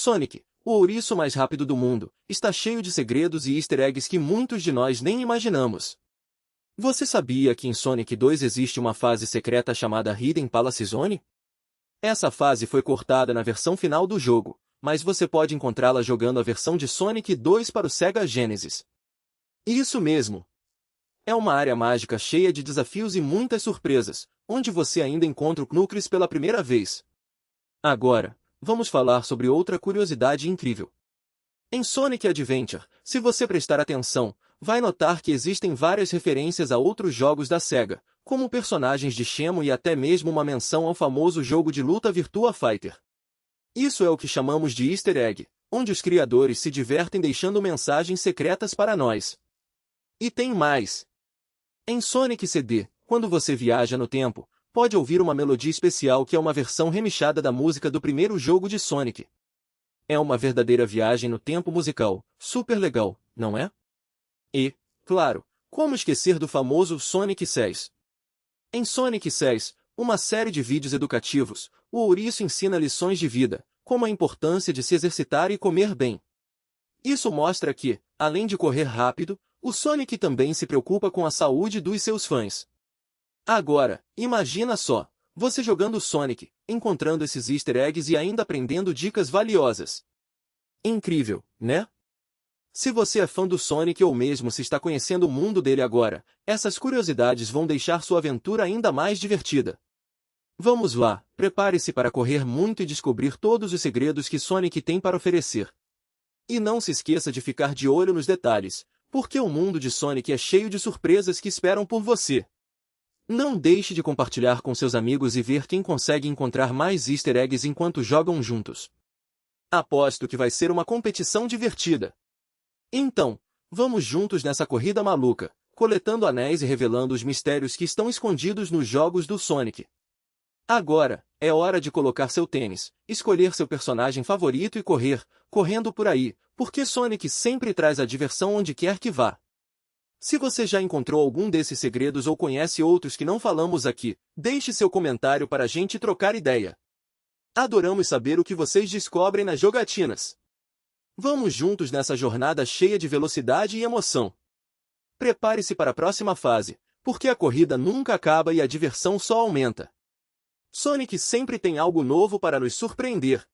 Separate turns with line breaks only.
Sonic, o ouriço mais rápido do mundo, está cheio de segredos e easter eggs que muitos de nós nem imaginamos. Você sabia que em Sonic 2 existe uma fase secreta chamada Hidden Palace Zone? Essa fase foi cortada na versão final do jogo, mas você pode encontrá-la jogando a versão de Sonic 2 para o Sega Genesis. Isso mesmo! É uma área mágica cheia de desafios e muitas surpresas, onde você ainda encontra o Knuckles pela primeira vez. Agora, vamos falar sobre outra curiosidade incrível. Em Sonic Adventure, se você prestar atenção, vai notar que existem várias referências a outros jogos da Sega, como personagens de Shenmue e até mesmo uma menção ao famoso jogo de luta Virtua Fighter. Isso é o que chamamos de Easter Egg, onde os criadores se divertem deixando mensagens secretas para nós. E tem mais! Em Sonic CD, quando você viaja no tempo, pode ouvir uma melodia especial que é uma versão remixada da música do primeiro jogo de Sonic. É uma verdadeira viagem no tempo musical, super legal, não é? E, claro, como esquecer do famoso Sonic 6? Em Sonic 6, uma série de vídeos educativos, o ouriço ensina lições de vida, como a importância de se exercitar e comer bem. Isso mostra que, além de correr rápido, o Sonic também se preocupa com a saúde dos seus fãs. Agora, imagina só, você jogando Sonic, encontrando esses easter eggs e ainda aprendendo dicas valiosas. Incrível, né? Se você é fã do Sonic ou mesmo se está conhecendo o mundo dele agora, essas curiosidades vão deixar sua aventura ainda mais divertida. Vamos lá, prepare-se para correr muito e descobrir todos os segredos que Sonic tem para oferecer. E não se esqueça de ficar de olho nos detalhes, porque o mundo de Sonic é cheio de surpresas que esperam por você. Não deixe de compartilhar com seus amigos e ver quem consegue encontrar mais easter eggs enquanto jogam juntos. Aposto que vai ser uma competição divertida. Então, vamos juntos nessa corrida maluca, coletando anéis e revelando os mistérios que estão escondidos nos jogos do Sonic. Agora, é hora de colocar seu tênis, escolher seu personagem favorito e correr, correndo por aí, porque Sonic sempre traz a diversão onde quer que vá. Se você já encontrou algum desses segredos ou conhece outros que não falamos aqui, deixe seu comentário para a gente trocar ideia. Adoramos saber o que vocês descobrem nas jogatinas. Vamos juntos nessa jornada cheia de velocidade e emoção. Prepare-se para a próxima fase, porque a corrida nunca acaba e a diversão só aumenta. Sonic sempre tem algo novo para nos surpreender.